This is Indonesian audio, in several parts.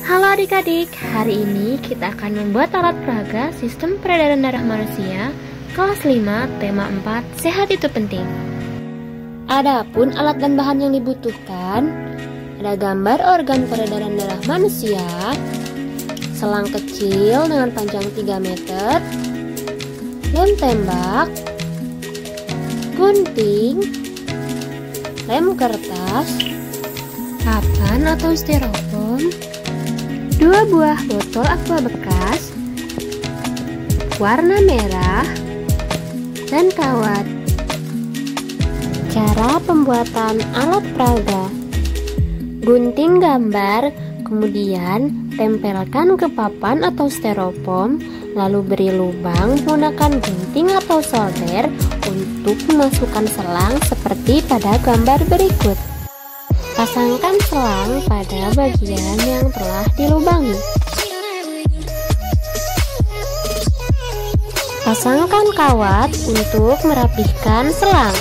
Halo adik-adik, hari ini kita akan membuat alat peraga sistem peredaran darah manusia kelas 5 tema 4 sehat itu penting. Adapun alat dan bahan yang dibutuhkan, ada gambar organ peredaran darah manusia, selang kecil dengan panjang 3 meter, lem tembak, gunting, lem kertas, papan atau styrofoam, 2 buah botol aqua bekas, warna merah, dan kawat. Cara pembuatan alat peraga: gunting gambar, kemudian tempelkan ke papan atau styrofoam, lalu beri lubang menggunakan gunting atau solder untuk memasukkan selang seperti pada gambar berikut. Pasangkan selang pada bagian yang telah dilubangi. Pasangkan kawat untuk merapihkan selang.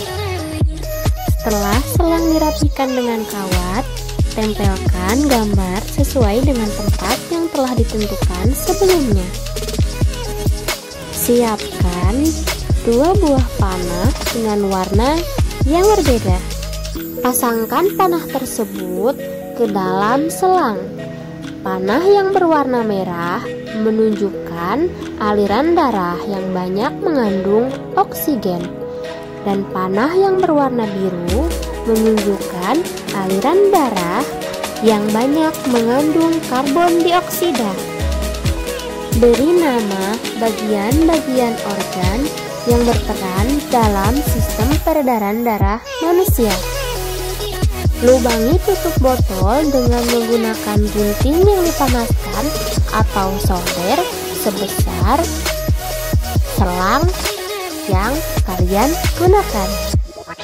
Setelah selang dirapihkan dengan kawat, tempelkan gambar sesuai dengan tempat yang telah ditentukan sebelumnya. Siapkan 2 buah panah dengan warna yang berbeda. Pasangkan panah tersebut ke dalam selang. Panah yang berwarna merah menunjukkan aliran darah yang banyak mengandung oksigen, dan panah yang berwarna biru menunjukkan aliran darah yang banyak mengandung karbon dioksida. Beri nama bagian-bagian organ yang berperan dalam sistem peredaran darah manusia. Lubangi tutup botol dengan menggunakan gunting yang dipanaskan atau solder sebesar selang yang kalian gunakan.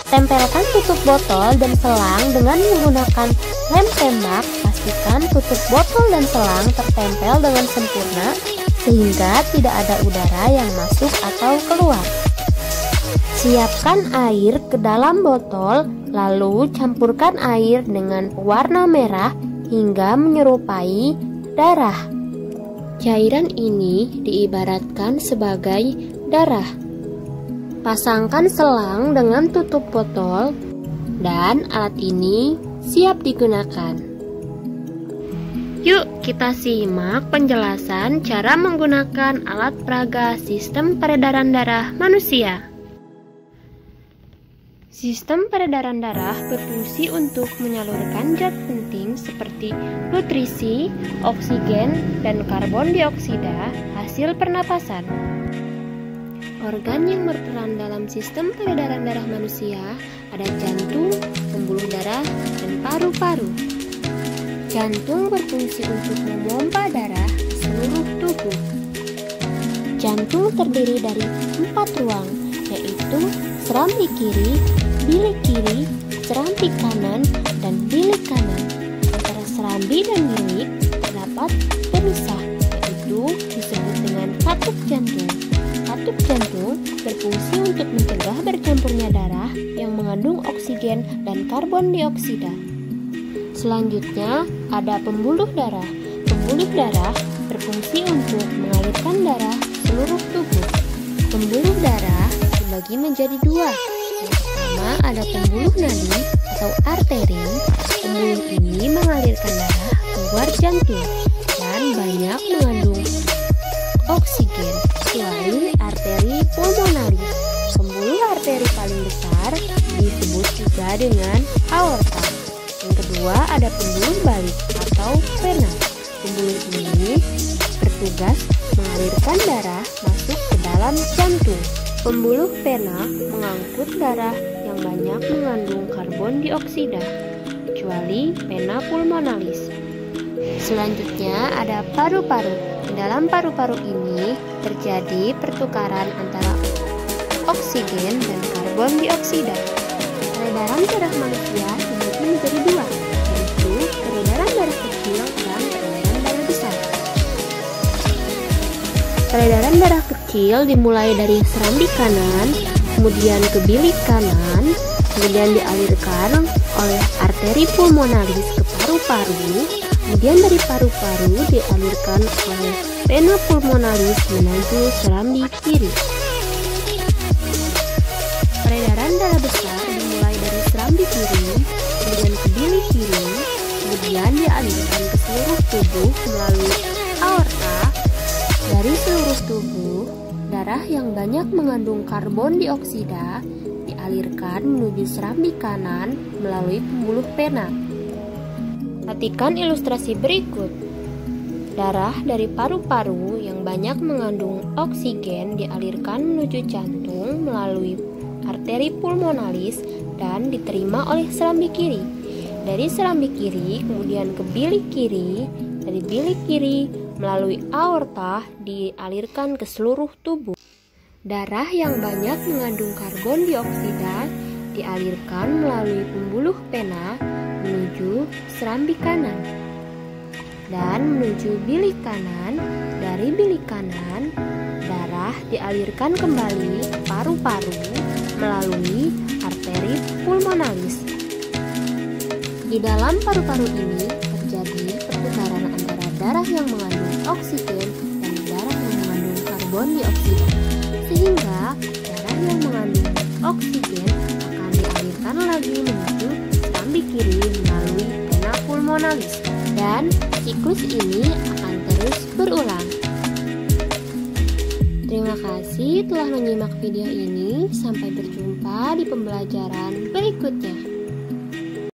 Tempelkan tutup botol dan selang dengan menggunakan lem tembak. Pastikan tutup botol dan selang tertempel dengan sempurna sehingga tidak ada udara yang masuk atau keluar. Siapkan air ke dalam botol, lalu campurkan air dengan warna merah hingga menyerupai darah. Cairan ini diibaratkan sebagai darah. Pasangkan selang dengan tutup botol dan alat ini siap digunakan. Yuk kita simak penjelasan cara menggunakan alat peraga sistem peredaran darah manusia. Sistem peredaran darah berfungsi untuk menyalurkan zat penting seperti nutrisi, oksigen, dan karbon dioksida hasil pernapasan. Organ yang berperan dalam sistem peredaran darah manusia ada jantung, pembuluh darah, dan paru-paru. Jantung berfungsi untuk memompa darah ke seluruh tubuh. Jantung terdiri dari 4 ruang, yaitu serambi kiri, bilik kiri, serambi kanan, dan bilik kanan. Antara serambi dan bilik terdapat pemisah, yaitu disebut dengan katup jantung. Katup jantung berfungsi untuk mencegah bercampurnya darah yang mengandung oksigen dan karbon dioksida. Selanjutnya ada pembuluh darah. Pembuluh darah berfungsi untuk mengalirkan darah seluruh tubuh. Pembuluh darah dibagi menjadi 2. Yang pertama ada pembuluh nadi atau arteri. Pembuluh ini mengalirkan darah keluar jantung dan banyak mengandung oksigen, kecuali arteri pulmonalis. Pembuluh arteri paling besar disebut juga dengan aorta. Yang kedua ada pembuluh balik atau vena. Pembuluh ini bertugas mengalirkan darah masuk ke dalam jantung. Pembuluh vena mengangkut darah yang banyak mengandung karbon dioksida, kecuali vena pulmonalis. Selanjutnya ada paru-paru. Di dalam paru-paru ini terjadi pertukaran antara oksigen dan karbon dioksida. Peredaran darah manusia dibagi menjadi 2, yaitu peredaran darah kecil dan peredaran darah besar. Peredaran darah kecil dimulai dari serambi kanan, kemudian ke bilik kanan, kemudian dialirkan oleh arteri pulmonalis ke paru-paru, Kemudian dari paru-paru dialirkan oleh vena pulmonalis menuju serambi kiri. Peredaran darah besar dimulai dari serambi kiri, kemudian ke bilik kiri, kemudian dialirkan ke seluruh tubuh melalui aorta. Dari seluruh tubuh, darah yang banyak mengandung karbon dioksida dialirkan menuju serambi kanan melalui pembuluh vena. Perhatikan ilustrasi berikut. Darah dari paru-paru yang banyak mengandung oksigen dialirkan menuju jantung melalui arteri pulmonalis dan diterima oleh serambi kiri. Dari serambi kiri kemudian ke bilik kiri, dari bilik kiri melalui aorta dialirkan ke seluruh tubuh. Darah yang banyak mengandung karbon dioksida dialirkan melalui pembuluh vena menuju serambi kanan dan menuju bilik kanan. Dari bilik kanan, darah dialirkan kembali ke paru-paru melalui arteri pulmonalis. Di dalam paru-paru ini terjadi perputaran antara darah yang mengandung oksigen dan darah yang mengandung karbon dioksida, sehingga darah yang mengandung oksigen akan dialirkan lagi menuju serambi kiri melalui vena pulmonalis, dan siklus ini akan terus berulang. Terima kasih telah menyimak video ini. Sampai berjumpa di pembelajaran berikutnya.